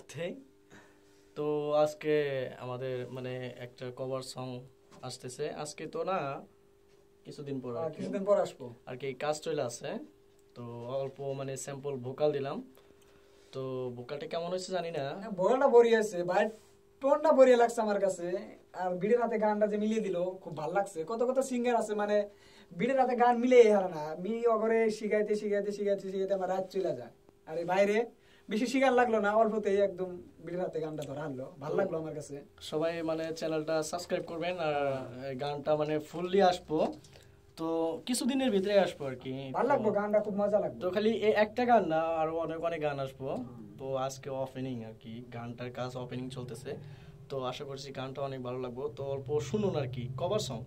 করতে। তো আজকে আমাদের মানে একটা কভার সং আসতেছে, আজকে তো না কিছুদিন পর আসবো আর কি কাজ চলে আছে। তো অল্প মানে স্যাম্পল ভোকাল দিলাম, তো ভোকালটা কেমন হয়েছে জানি না। ভোগালটা বড়ি আছে ভাই, টোনটা বড়িয়া লাগছে আমার কাছে। আর বিড়ের হাতে গানটা যে মিলিয়ে দিল খুব ভালো লাগছে। কত কত সিঙ্গার আছে মানে বিড়ের হাতে গান মিলিয়ে হারে না, মি অগরে শিখাইতে শিখাইতে শিখাইতে শিখাইতে আমার রাত চলে যায়। আর এই বাইরে বেশি শিকার লাগলো না, অল্পতেই একদম বিড়ের হাতে গানটা ধরা হলো, ভালো লাগলো আমার কাছে। সবাই মানে চ্যানেলটা সাবস্ক্রাইব করবেন, আর গানটা মানে ফুললি আসবো, তো কিছুদিনের ভিতরে আসবো আর কি। ভালো লাগবে, গানটা খুব মজা লাগবে। তো খালি এই একটা গান না, আরো অনেক অনেক গান আসবো। তো আজকে ওপেনিং আর কি, গানটার কাজ ওপেনিং চলতেছে, তো আশা করছি গানটা অনেক ভালো লাগবে। তো অল্প শুনুন আর কি, কভার সং।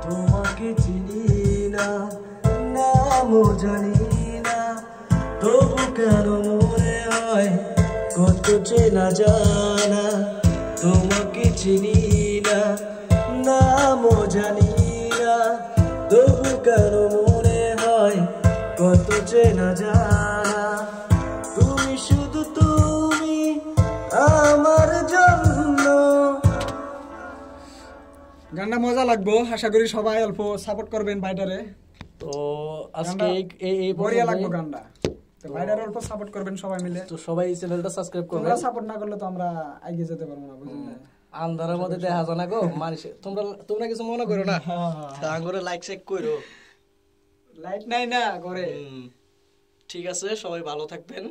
তোমাকে চিনি না, নামও জানি না, তবু কেন মনে হয় কত চেনা জানা। তোমাকে চিনি না, নামও জানি না, তবু কেন মনে হয় কত চেনা জানা। তুমি শুধু তুমি আমার জন্য। গানটা মজা লাগবো, আশা করি সবাই অল্প সাপোর্ট করবেন ভাইটারে। তো আজকে এই বড়িয়া লাগবে গানটা, তো ভাইটারে অল্প সাপোর্ট করবেন সবাই মিলে। তো সবাই চ্যানেলটা সাবস্ক্রাইব করবেন, তোমরা সাপোর্ট না করলে তো আমরা এগিয়ে যেতে পারবো না, বুঝলেন? আন্ধারের মধ্যে দেখা যায় না গো মানুষ, তোমরা কিছু মনে করো না, তা করে লাইক শেক করো, লাইট নাই না করে। ঠিক আছে, সবাই ভালো থাকবেন।